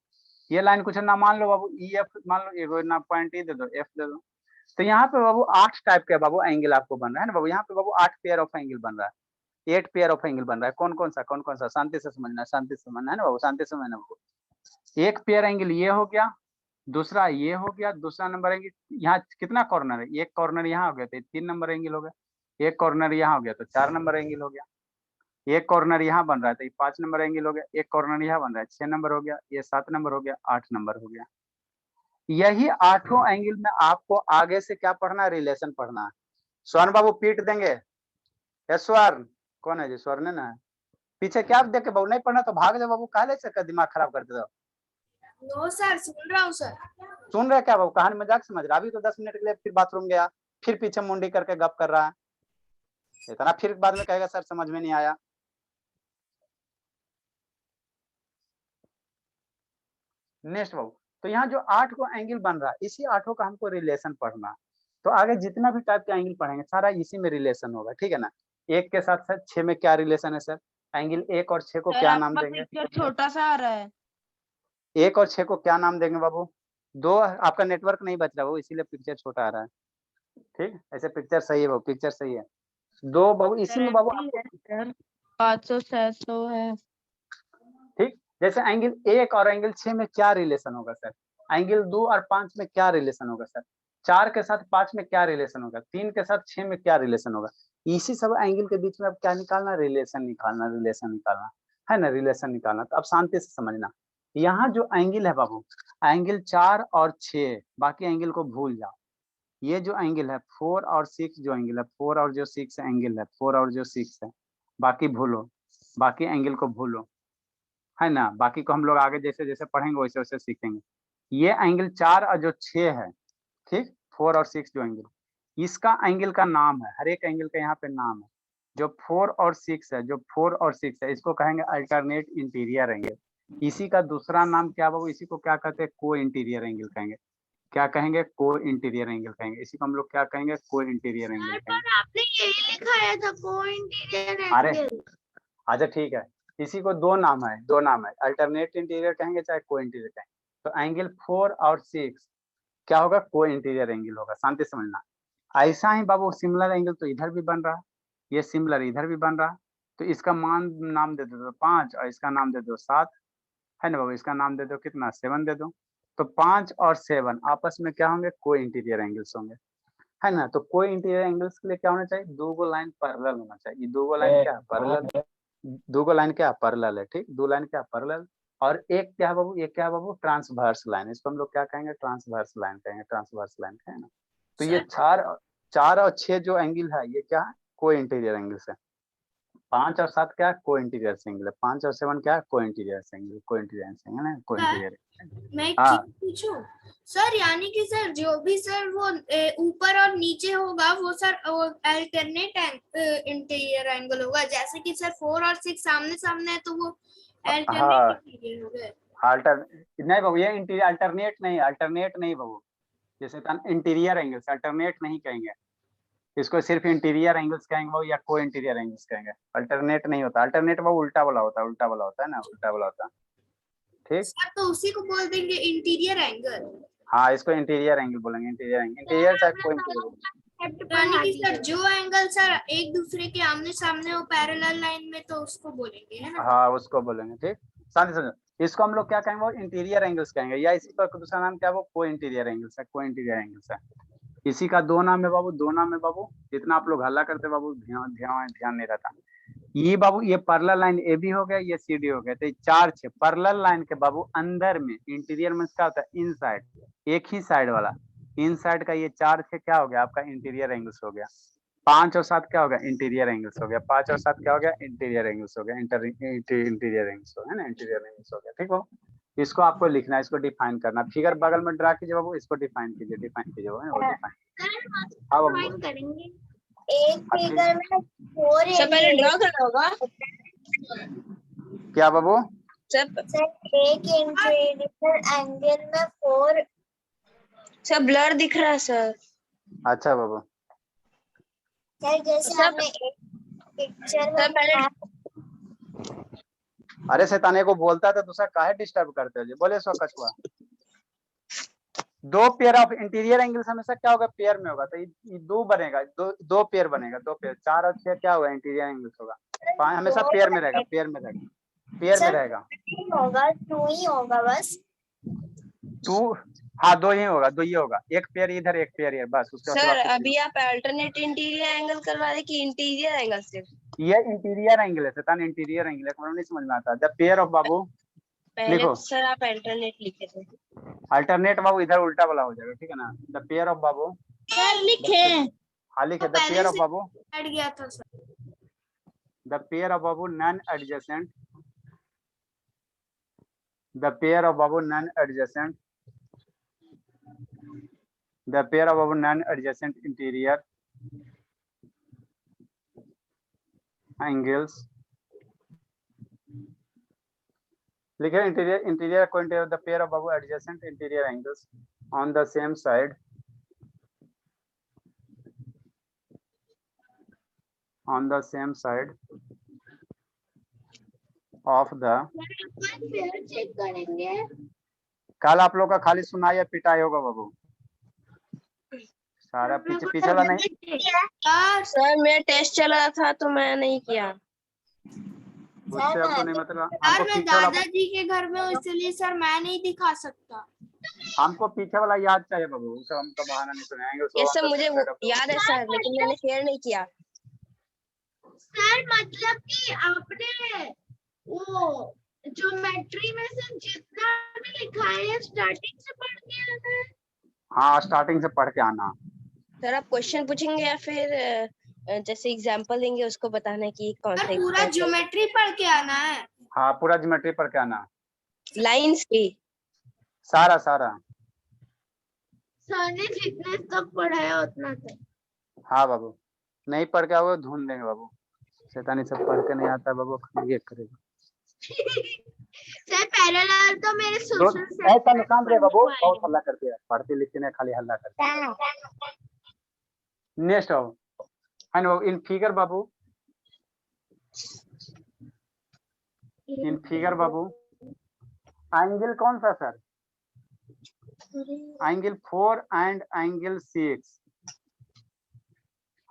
ये लाइन कुछ ना मान लो बाबू ई एफ मान लो, एगो ना पॉइंट ई दे दो, एफ दे दो। तो यहाँ पे बाबू 8 टाइप के बाबू एंगल आपको बन रहा है ना बाबू, यहाँ पे बाबू 8 पेयर ऑफ एंगल बन रहा है, 8 पेयर ऑफ एंगल बन रहा है। कौन कौन सा, शांति से समझना, शांति से समझना है ना बाबू, शांति से समझना बाबू। एक पेयर एंगल ये हो गया, दूसरा ये हो गया, दूसरा नंबर एंगल यहाँ कितना कॉर्नर है, एक कॉर्नर यहाँ हो गया तो 3 नंबर एंगल हो गया, एक कॉर्नर यहाँ हो गया तो 4 नंबर एंगल हो गया, एक कॉर्नर यहाँ बन रहा है तो ये 5 नंबर एंगल हो गया, एक कॉर्नर यहाँ बन रहा है 6 नंबर हो गया, ये 7 नंबर हो गया, 8 नंबर हो गया। यही 8 एंगल में आपको आगे से क्या पढ़ना है, रिलेशन पढ़ना है। स्वर्ण बाबू पीट देंगे, स्वर्ण कौन है जी, स्वर्ण ना है, पीछे क्या देख के बाबू नहीं पढ़ना तो भाग जाओ बाबू, काहे से दिमाग खराब करते हो। नो सर सुन रहा हूँ सर। सुन रहे क्या बाबू, कहानी मजाक समझ रहा, अभी तो 10 मिनट के लिए फिर बाथरूम गया, फिर पीछे मुंडी करके गप कर रहा है, इतना फिर बाद में कहेगा सर समझ में नहीं आया। नेक्स्ट बाबू, तो यहाँ जो 8 को एंगल बन रहा है, इसी 8 का हमको रिलेशन पढ़ना है। तो आगे जितना भी टाइप के एंगल पढ़ेंगे सारा इसी में रिलेशन होगा, ठीक है ना। 1 के साथ साथ 6 में क्या रिलेशन है सर, एंगल 1 और 6 को क्या नाम देंगे, छोटा सा आ रहा है, 1 और 6 को क्या नाम देंगे बाबू, 2 आपका नेटवर्क नहीं बच रहा वो, इसीलिए पिक्चर छोटा आ रहा है, ठीक, ऐसे पिक्चर सही है बाबू, पिक्चर सही है। 2 बाबू इसी में बाबू 500 600 है, ठीक। जैसे एंगल 1 और एंगल 6 में क्या रिलेशन होगा सर, एंगल 2 और 5 में क्या रिलेशन होगा सर, 4 के साथ 5 में क्या रिलेशन होगा, 3 के साथ 6 में क्या रिलेशन होगा। इसी सब एंगल के बीच में अब क्या निकालना, रिलेशन निकालना, रिलेशन निकालना है ना, रिलेशन निकालना। तो अब शांति से समझना, यहाँ जो एंगल है बाबू, एंगल 4 और 6, बाकी एंगल को भूल जाओ। ये जो एंगल है 4 और 6, जो एंगल है 4 और जो 6 एंगल है 4 और जो 6 है, बाकी भूलो, बाकी एंगल को भूलो, है ना, बाकी को हम लोग आगे जैसे जैसे पढ़ेंगे वैसे वैसे सीखेंगे। ये एंगल 4 और जो 6 है, ठीक, 4 और 6 जो एंगल, इसका एंगल का नाम है, हर एक एंगल का यहाँ पे नाम है। जो 4 और 6 है, जो 4 और 6 है, इसको कहेंगे अल्टरनेट इंटीरियर एंगल। इसी का दूसरा नाम क्या बाबू, इसी को क्या कहते हैं, को इंटीरियर एंगल कहेंगे। क्या कहेंगे, को इंटीरियर एंगल कहेंगे, इसी को हम लोग क्या कहेंगे, को इंटीरियर एंगल कहेंगे। आपने यही लिखाया था को इंटीरियर अरे एंगल। अच्छा ठीक है, इसी को दो नाम है, अल्टरनेट इंटीरियर कहेंगे चाहे को इंटीरियर कहेंगे। तो एंगल 4 और 6 क्या होगा, को इंटीरियर एंगल होगा, शांति समझना। ऐसा ही बाबू सिमिलर एंगल तो इधर भी बन रहा है, ये सिमिलर इधर भी बन रहा है, तो इसका मान नाम दे दो 5 और इसका नाम दे दो 7, है ना बाबू, इसका नाम दे दो कितना, 7 दे दो। तो 5 और 7 आपस में क्या होंगे, को इंटीरियर एंगल्स होंगे, है ना। तो को इंटीरियर एंगल्स के लिए क्या होना चाहिए, 2 लाइन पैरेलल होना चाहिए। ये 2 लाइन क्या है, पैरेलल, 2 लाइन क्या पैरेलल है, ठीक, 2 लाइन क्या पैरेलल। और एक क्या है बाबू, ये क्या है बाबू, ट्रांसवर्स लाइन, इसको हम लोग क्या कहेंगे, ट्रांसवर्स लाइन कहेंगे, ट्रांसवर्स लाइन है ना। तो ये 4 और 6 जो एंगल है ये क्या है, को इंटीरियर एंगल है। 5 और 7 क्या है, को इंटीरियर एंगल है। 5 और 7 क्या है, को इंटीरियर एंगल, को इंटीरियर एंगल है, को इंटीरियर। मैं एक चीज पूछूं सर, यानी कि सर जो भी सर वो ऊपर और नीचे होगा वो सर अल्टरनेट इंटीरियर एंगल होगा, जैसे कि सर 4 और 6 सामने सामने है तो वो अल्टरनेट इंटीरियर हो गए। अल्टर नहीं बाबू, ये इंटीरियर अल्टरनेट नहीं बाबू, जैसे इंटीरियर एंगल्स, अल्टरनेट नहीं कहेंगे इसको, सिर्फ इंटीरियर एंगल्स कहेंगे बाबू, या को इंटीरियर एंगल्स कहेंगे। अल्टरनेट नहीं होता, अल्टरनेट बाबू उल्टा वाला होता है, उल्टा वाला होता है ना, उल्टा वाला होता है, ठीक। सर तो उसी को बोल देंगे इंटीरियर एंगल। हाँ, इसको इंटीरियर एंगल बोलेंगे, इंटीरियर एंगल, इंटीरियर चाहे को इंटीरियर। यानी कि सर जो एंगल सर एक दूसरे के आमने सामने हो पैरेलल लाइन में तो उसको बोलेंगे, है ना। हाँ उसको बोलेंगे, ठीक, शांति समझो। इसको हम लोग क्या कहेंगे, वो इंटीरियर एंगल्स कहेंगे, या इसी का दूसरा नाम क्या है, वो को इंटीरियर एंगल्स है, को इंटीरियर एंगल्स है। इसी का 2 नाम है बाबू, 2 नाम है बाबू, जितना आप लोग हल्ला करते बाबू ध्यान नहीं रहता। ये बाबू ये पैरेलल लाइन ए बी हो गया, ये सी डी हो गया, तो 4 6 पैरेलल लाइन के बाबू अंदर में इंटीरियर में क्या होता है, इनसाइड, एक ही साइड वाला, इनसाइड का ये 4 6 क्या हो गया आपका, इंटीरियर एंगल्स हो गया। 5 और 7 क्या हो गया, इंटीरियर एंगल्स हो गया। 5 और 7 क्या हो गया, इंटीरियर एंगल्स हो गया, इंटीरियर एंगल्स हो, है ना, इंटीरियर एंगल्स हो गया, ठीक हो। इसको आपको लिखना है, इसको डिफाइन करना, फिगर बगल में ड्रा कीजिए बाबू, इसको डिफाइन कीजिए, डिफाइन करेंगे। एक फिगर में 4 पहले ड्रा करना होगा क्या बाबू, सर एक इंटीरियर एंगल में 4 सर ब्लर दिख रहा है सर। अच्छा बाबू, सर जैसे सब- आपने पिक्चर सर पहले अरे शैताने को बोलता है तो दूसरा काहे डिस्टर्ब करते हो जी? बोले सो कछुआ। दो पेयर ऑफ इंटीरियर एंगल्स हमेशा क्या होगा, पेयर में होगा, तो ये दो बनेगा, दो पेयर बनेगा, दो पेयर, 4 और 6 क्या होगा, इंटीरियर एंगल्स होगा। हमेशा पेयर में रहेगा, पेयर में रहेगा, पेयर में रहेगा। होगा 2 ही होगा बस। 2, हाँ 2 ही होगा, 2 ही होगा, एक पेयर इधर एक पेयर इधर, बस उसके सर बाद कुछ अभी आप अल्टरनेट इंटीरियर एंगल करवा रहे कि इंटीरियर एंगल सिर्फ? नहीं। ये इंटीरियर एंगल है शैतान, इंटीरियर एंगल है, नहीं समझ में आता। जब पेयर ऑफ बाबू पहले लिखो, तो सर आप अल्टरनेट लिखे थे। अल्टरनेट बाबू इधर उल्टा वाला हो जाएगा, ठीक है ना। The pair of Babu, sir लिखे हाँ लिखे, द पेयर ऑफ बाबू, हट गया था sir. the pair of babu non-adjacent, the pair of babu non-adjacent, the pair of babu non-adjacent interior angles, लिखे इंटीरियर को interior, the pair of babu adjacent interior angles on the same side of the, check करेंगे। कल आप लोग का खाली सुनाई या पिटाई होगा बाबू, सारा पीछे पीछे वाला नहीं। सर मेरा टेस्ट चल रहा था तो मैं नहीं किया। उससे आपको नहीं मतलब, सर हमको मैं पीछे वाला, दादाजी के घर में हूँ इसलिए सर मैं नहीं दिखा सकता। हमको पीछे वाला याद चाहिए बाबू, उसे हमका बहाना नहीं सुनाएंगे। ये सब मुझे याद है सर, लेकिन मैंने शेयर नहीं किया। सर मतलब कि आपने वो ज्योमेट्री में से जितना भी लिखा है स्टार्टिंग से पढ़ के आना है। हाँ स्टार्टिंग से पढ़ के आना। सर आप क्वेश्चन पूछेंगे या फिर जैसे एग्जांपल देंगे उसको बताना कि कौन सा पूरा ज्योमेट्री पढ़ के आना है। हाँ पूरा ज्योमेट्री पढ़ के आना, लाइंस भी सारा। सर ने जितने तक पढ़ाया उतना तक। हाँ बाबू, नहीं पढ़ के आओगे ढूंढ लेंगे बाबू, शैतानी सब पढ़ के नहीं आता है बाबू, ये करेगा। सर पैरेलल तो मेरे सोशल ऐसा निकाल रहे बाबू, बहुत हल्ला करते हैं, पढ़ते लिखते नहीं, खाली हल्ला करते हैं। नेक्स्ट हो in figure Babu, in figure Babu angle कौन सा सर, एंगल 4 एंड एंगल 6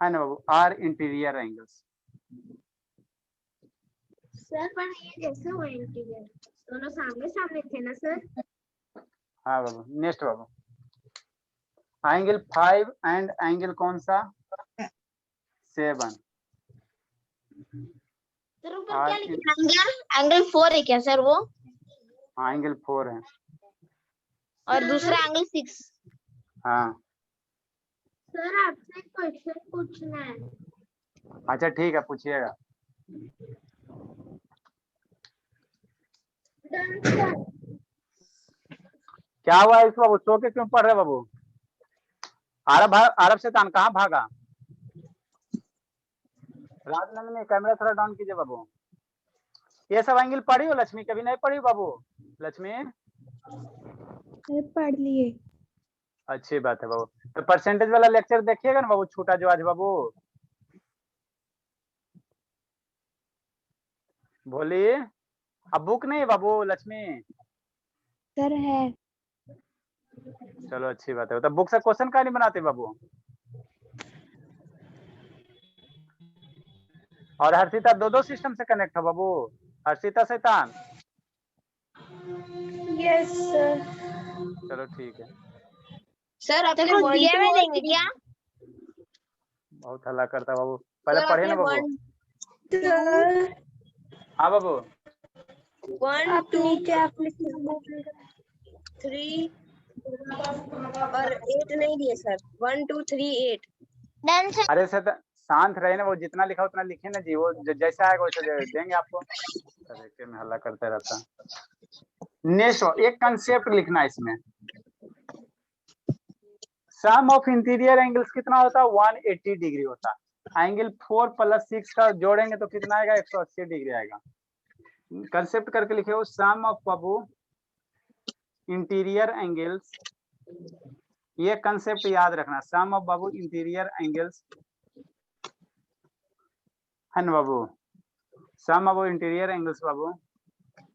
है ना बाबू, आर इंटीरियर एंगल्स। सर पर ये जैसे हुआ इंटीरियर दोनों सामने सामने थे ना सर। हाँ बाबू, नेक्स्ट बाबू एंगल 5 एंड एंगल कौन सा 7। सर ऊपर क्या लिखा है? एंगल 4 है क्या सर वो? हाँ एंगल 4 है और दूसरा एंगल 6। हाँ। सर आपसे क्वेश्चन पूछना है। अच्छा ठीक है पूछिएगा। क्या हुआ इस बाबू, सो के क्यों पढ़ रहे बाबू? अरब शैतान कहाँ भागा? राजनंदिनी कैमरा थोड़ा डाउन कीजिए बाबू। ये सब एंगल पढ़ी हो लक्ष्मी? कभी नहीं पढ़ी बाबू लक्ष्मी? पढ़ लिए। अच्छी बात है बाबू। तो परसेंटेज वाला लेक्चर देखिएगा ना बाबू, छोटा जो आज बाबू बोलिए। अब बुक नहीं है बाबू लक्ष्मी? सर है। चलो अच्छी बात है। तो बुक से क्वेश्चन का नहीं बनाते बाबू? और हर्षिता दो सिस्टम से कनेक्ट हो बाबू, हर्षिता शैतान। Yes sir. चलो ठीक है। सर आपने दिया में देंगे क्या? बहुत हल्ला करता बाबू, पहले पढ़े ना बाबू। हाँ बाबू 1 2 3 और 8 नहीं दिए सर। 1 2 3 8 done sir. अरे सर शांत रहे ना, वो जितना लिखा उतना लिखे ना जी, वो जैसा आएगा वैसे देंगे आपको। देखते में हल्ला करते रहता। नेक्स्ट एक कंसेप्ट लिखना है इसमें, सम ऑफ इंटीरियर एंगल्स कितना होता है 180 डिग्री होता है। एंगल 4 + 6 का जोड़ेंगे तो कितना आएगा 180 डिग्री आएगा। कंसेप्ट करके लिखे, सम ऑफ बाबू इंटीरियर एंगल्स ये कंसेप्ट याद रखना, सम ऑफ बाबू इंटीरियर एंगल्स है ना बाबू, सम ऑफ इंटीरियर एंगल्स बाबू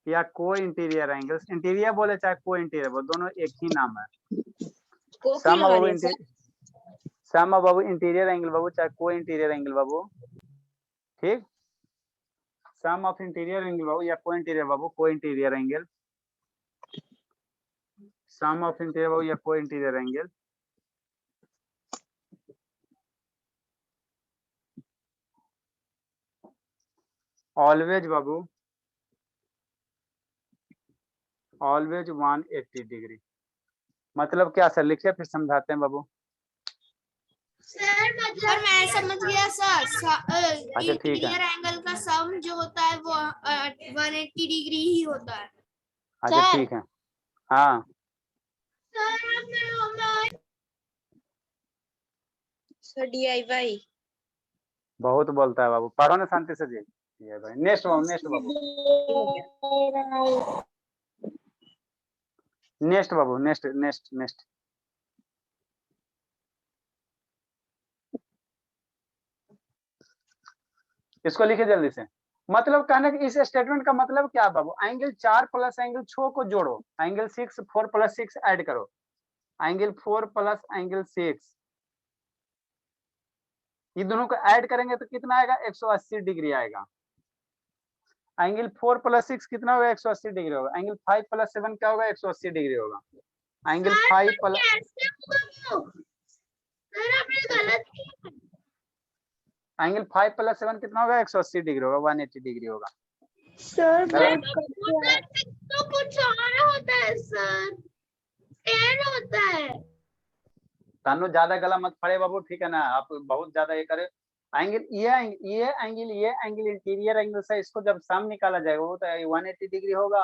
या को इंटीरियर एंगल्स, इंटीरियर बोले चाहे को इंटीरियर बोले, दोनों एक ही नाम है। को की सम लगा ऑफ दिया सर। सम ऑफ बाबू इंटीरियर एंगल बाबू चाहे को इंटीरियर एंगल बाबू, ठीक। सम ऑफ इंटीरियर एंगल बाबू या को इंटीरियर बाबू, co interior angle, sum of interior बाबू या को इंटीरियर एंगल ऑलवेज बाबू, ऑलवेज 180 डिग्री। मतलब क्या सर, लिखिए फिर समझाते हैं बाबू। सर मतलब मैं समझ गया सर, अच्छा, ठीक है। इंटीरियर एंगल का सम जो होता है वो 180 डिग्री ही होता है। अच्छा सर। ठीक है, हाँ सर DIY बहुत बोलता है बाबू, पढ़ो ना शांति से जी। ये भाई नेक्स्ट बाबू, नेक्स्ट बाबू, नेक्स्ट बाबू, नेक्स्ट नेक्स्ट नेक्स्ट। इसको लिखे जल्दी से। मतलब कहने कि इस स्टेटमेंट का मतलब क्या है बाबू, एंगल 4 प्लस एंगल 6 को जोड़ो, एंगल 6 4 प्लस 6 ऐड करो, एंगल 4 प्लस एंगल 6, ये दोनों को ऐड करेंगे तो कितना आएगा, 180 डिग्री आएगा। एंगल 4 प्लस 6 कितना होगा, 180 डिग्री होगा। एंगल 5 प्लस 7 क्या होगा, 180 डिग्री होगा। एंगल 5 प्लस एंगल 5 प्लस 7 कितना होगा, 180 डिग्री होगा, 180 डिग्री होगा। सर तो कुछ और होता है सर, 10 होता है। तानु ज्यादा गला मत फड़े बाबू, ठीक है ना, आप बहुत ज्यादा ये करे। एंगल ये एंगल इंटीरियर एंगल से, इसको जब सम निकाला जाएगा वो तो 180 डिग्री होगा,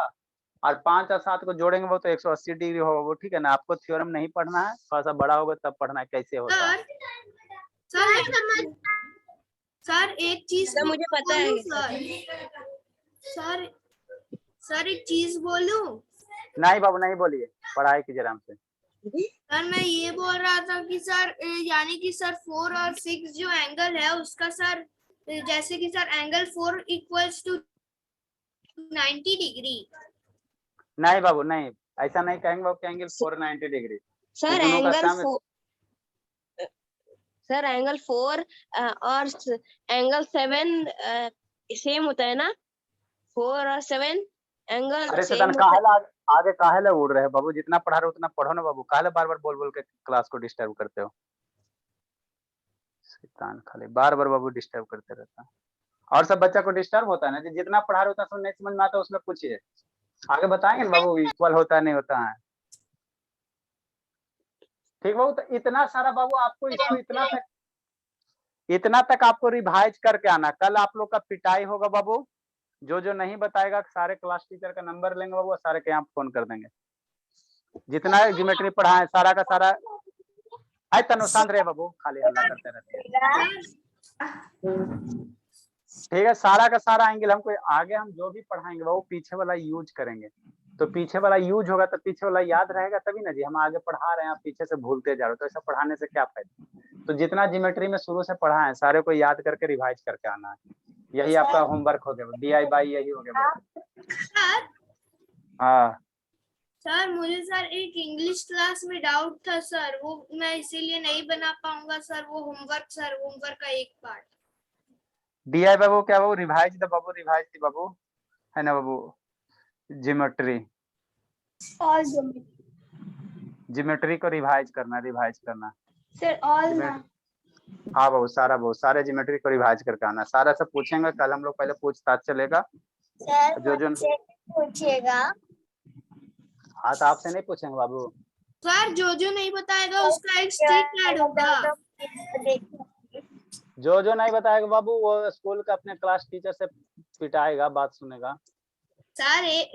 और 5 और 7 को जोड़ेंगे वो तो 180 डिग्री होगा वो, ठीक है ना। आपको थ्योरम नहीं पढ़ना है, थोड़ा सा बड़ा होगा तब पढ़ना है कैसे होता है। सर एक चीज सर मुझे पता है सर, सर एक चीज बोलूं? नहीं बाबू नहीं बोलिए, पढ़ाई कीजिए आराम से। सर मैं ये बोल रहा था कि सर यानी कि सर 4 और 6 जो एंगल है उसका सर, जैसे कि sir angle 4 equals to 90 degree. नहीं बाबू नहीं, ऐसा नहीं कहेंगे बाबू कि एंगल 490 डिग्री। सर दोनों का एंगल सम, 4 सर एंगल 4 और एंगल 7 सेम होता है ना, 4 और 7 एंगल अरे सेम शैतान होता है। काहे आगे काहे ला उड़ रहे हैं बाबू, जितना पढ़ा रहे हो उतना पढ़ो ना बाबू, काहे बार बार बोल बोल के क्लास को डिस्टर्ब करते हो। शैतान खाली बार बार बाबू डिस्टर्ब करते रहता है। और सब बच्चा को डिस्टर्ब होता है ना, जितना पढ़ा रहे उतना नहीं समझ में आता, उसमें पूछिए, आगे बताएंगे ना बाबू इक्वल होता है नहीं होता है। ठीक बाबू, तो इतना सारा बाबू आपको इसको इतना तक आपको रिवाइज करके आना। कल आप लोग का पिटाई होगा बाबू, जो नहीं बताएगा सारे क्लास टीचर का नंबर लेंगे बाबू, सारे के यहाँ फोन कर देंगे। जितना ज्योमेट्री पढ़ा है सारा का सारा, आए तनु शांत रहे बाबू, खाली हल्ला करते रहते हैं। ठीक है, सारा का सारा एंगल हमको आगे हम जो भी पढ़ाएंगे बाबू पीछे वाला यूज करेंगे, तो पीछे वाला यूज होगा तो पीछे वाला याद रहेगा तभी ना जी। हम आगे पढ़ा रहे हैं, आप पीछे से भूलते जा रहे हो, तो ऐसा पढ़ाने से क्या फायदा। तो जितना ज्योमेट्री में शुरू से पढ़ा है सारे को याद करके रिवाइज करके आना है, यही आपका होमवर्क हो गया, DIY यही हो गया। हाँ सर मुझे सर एक इंग्लिश क्लास में डाउट था सर, वो मैं इसीलिए नहीं बना पाऊंगा सर, वो होमवर्क सर, होमवर्क का एक पार्ट। DIY बाबू क्या बाबू, रिवाइज द बाबू, रिवाइज दी बाबू, है ना बाबू। ज्योमेट्री ज्योमेट्री को रिवाइज करना सर ऑल हाँ बाबू, सारे ज्योमेट्री को रिवाइज करके आना। सारा सब पूछेंगे कल हम लोग, पहले पूछताछ चलेगा। सर जो पूछिएगा। हाँ तो आपसे नहीं पूछेंगे बाबू, सर जो नहीं बताएगा उसका एक स्ट्रिक ऐड होगा। जो नहीं बताएगा बाबू वो स्कूल का अपने क्लास टीचर से पिटाएगा, बात सुनेगा। सर